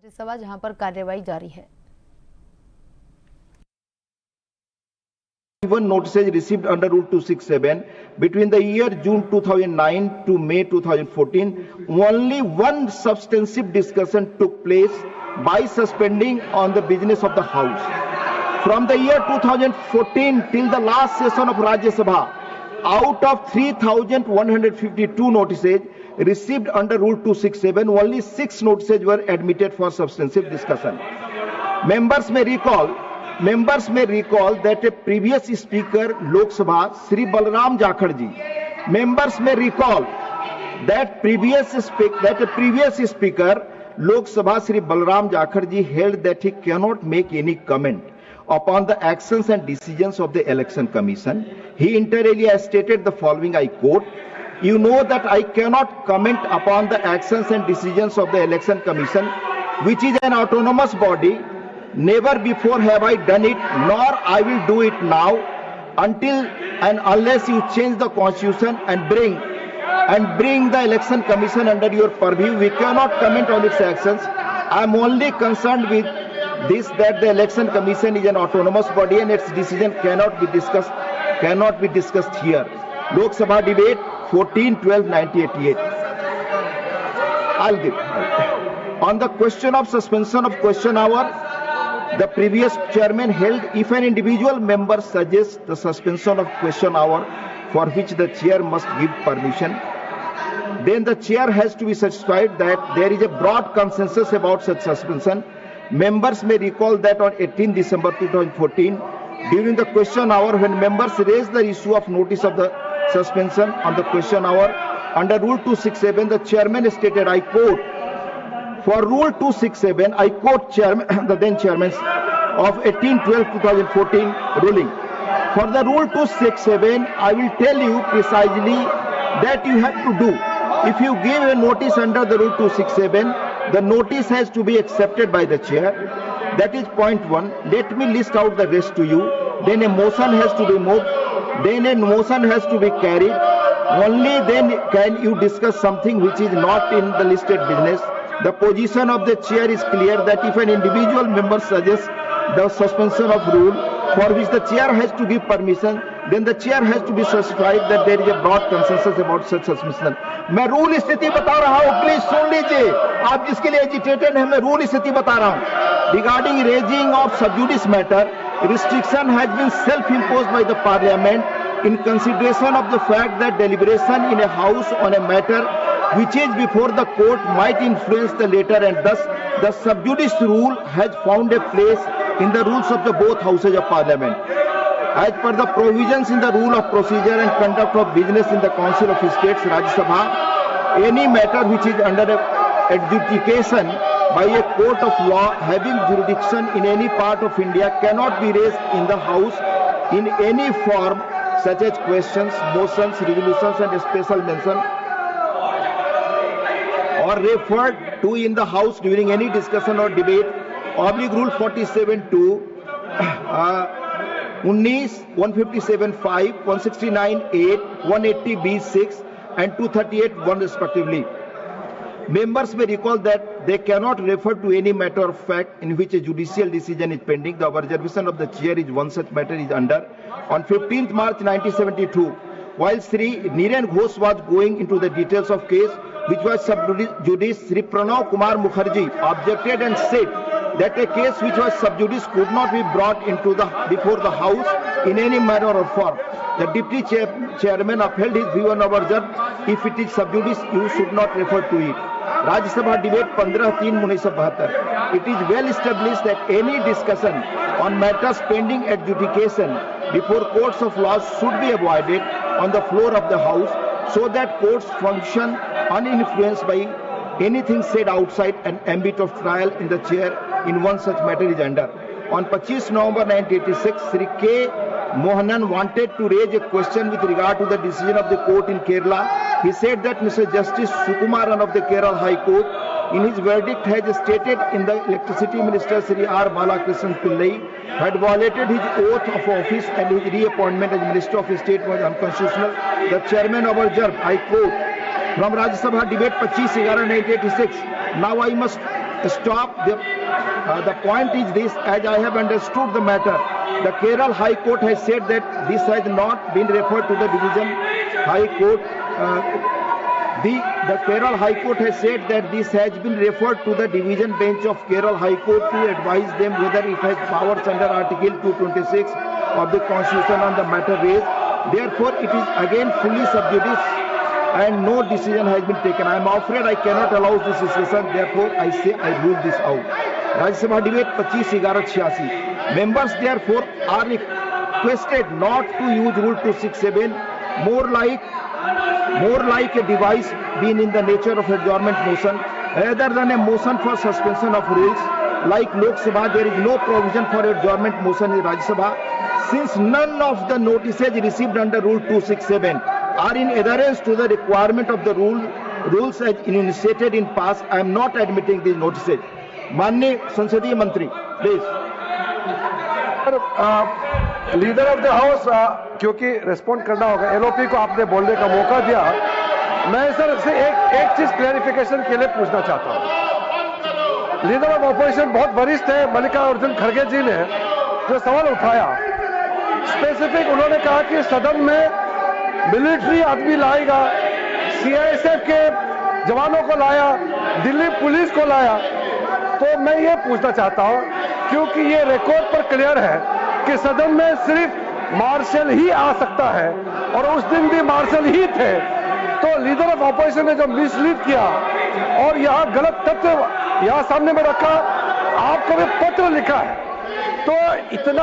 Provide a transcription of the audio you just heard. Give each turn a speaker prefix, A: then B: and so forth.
A: राज्यसभा जहां पर कार्यवाही जारी है।
B: Even notices received under Rule 267 between the year June 2009 to May 2014, only one substantive discussion took place by suspending on the business of the House. From the year 2014 till the last session of Rajya Sabha, out of 3,152 notices received under Rule 267, only 6 notices were admitted for substantive discussion. Members may recall that a previous speaker Lok Sabha Sri Balram Jakhar ji. Members may recall that a previous speaker Lok Sabha Sri Balram Jakhar ji held that he cannot make any comment upon the actions and decisions of the Election Commission. He inter alia stated the following, I quote, "You know that I cannot comment upon the actions and decisions of the Election Commission, which is an autonomous body. Never before have I done it, nor I will do it now, until and unless you change the constitution and bring the Election Commission under your purview. We cannot comment on its actions. I am only concerned with this, that the Election Commission is an autonomous body and its decision cannot be discussed here." Lok Sabha debate 14/12/1988. I'll give. On the question of suspension of question hour, the previous chairman held, if an individual member suggests the suspension of question hour for which the chair must give permission, then the chair has to be satisfied that there is a broad consensus about such suspension. Members may recall that on 18 December 2014, during the question hour, when members raised the issue of notice of the suspension on the question hour under Rule 267, the chairman stated, I quote, "For Rule 267, I quote the then chairman of 18/12/2014 ruling. For the Rule 267, I will tell you precisely that you have to do. If you give a notice under the Rule 267, the notice has to be accepted by the chair. That is point one. Let me list out the rest to you. Then a motion has to be moved. Then a motion has to be carried. Only then can you discuss something which is not in the listed business. The position of the chair is clear that if an individual member suggests the suspension of rule for which the chair has to give permission, then the chair has to be satisfied that there is a broad consensus about such suspension." मैं rule स्थिति बता रहा हूं, please सुन लीजिए। आप जिसके लिए agitated हैं, मैं रूल स्थिति बता रहा हूं। Regarding raising of sub judice matter, restriction has been self-imposed by the Parliament in consideration of the fact that deliberation in a house on a matter which is before the court might influence the later, and thus the sub judice rule has found a place in the rules of the both houses of Parliament. As per the provisions in the rule of procedure and conduct of business in the Council of States, Rajya Sabha, any matter which is under adjudication by a court of law having jurisdiction in any part of India cannot be raised in the House in any form, such as questions, motions, resolutions, and special mention, or referred to in the House during any discussion or debate. Rule 47(2), 157(5), 169(8), 180(b)(6), and 238(1) respectively. Members may recall that they cannot refer to any matter of fact in which a judicial decision is pending. The observation of the chair is one such matter is under. On 15th March 1972, while Sri Niren Ghosh was going into the details of case which was sub judice, Sri Pranav Kumar Mukherjee objected and said that a case which was sub judice could not be brought before the House in any manner or form. The deputy chairman upheld his view and observed, if it is sub judice, you should not refer to it. Rajya Sabha debate 15/3/1972. It is well established that any discussion on matters pending adjudication before courts of law should be avoided on the floor of the House, so that courts function uninfluenced by anything said outside an ambit of trial in the chair in one such matter is under. On 25 November 1986, Sri K. Mohanan wanted to raise a question with regard to the decision of the court in Kerala. He said that Mr. Justice Sukumaran of the Kerala High Court, in his verdict, has stated in the Electricity Minister Sri R. Balakrishnan Pillai had violated his oath of office and his reappointment as Minister of State was unconstitutional. The chairman observed, I quote, from Rajya Sabha debate 25/11/1986, "Now I must stop. The point is this: as I have understood the matter, the Kerala High Court has said that this has not been referred to the Division High Court. The Kerala High Court has said that this has been referred to the Division Bench of Kerala High Court to advise them whether it has powers under Article 226 of the Constitution on the matter raised. Therefore, it is again fully sub judice and no decision has been taken. I am afraid I cannot allow this discussion. Therefore, I say I rule this out. Rajya Sabha debate 25/11/86. Members therefore are requested not to use Rule 267, more like a device being in the nature of adjournment motion rather than a motion for suspension of rules. Like Lok Sabha, there is no provision for adjournment motion in Rajya Sabha. Since none of the notices received under Rule 267 are in adherence to the requirement of the rules as enunciated in past, I am not admitting these notices. माननीय संसदीय मंत्री, please.
C: Leader of the house, क्योंकि respond करना होगा, LOP को आपने बोलने का मौका दिया। मैं सर से एक चीज क्लैरिफिकेशन के लिए पूछना चाहता हूं। लीडर ऑफ ऑपोजिशन बहुत वरिष्ठ है, मल्लिकार्जुन खड़गे जी ने जो सवाल उठाया, स्पेसिफिक उन्होंने कहा कि सदन में मिलिट्री आदमी लाएगा, सीआईएसएफ के जवानों को लाया, दिल्ली पुलिस को लाया। तो मैं ये पूछना चाहता हूं, क्योंकि ये रिकॉर्ड पर क्लियर है कि सदन में सिर्फ मार्शल ही आ सकता है और उस दिन भी मार्शल ही थे। तो लीडर ऑफ ऑपोजिशन ने जो मिसलीड किया और यहां गलत तथ्य यहां सामने में रखा, आपको भी पत्र लिखा है, तो इतना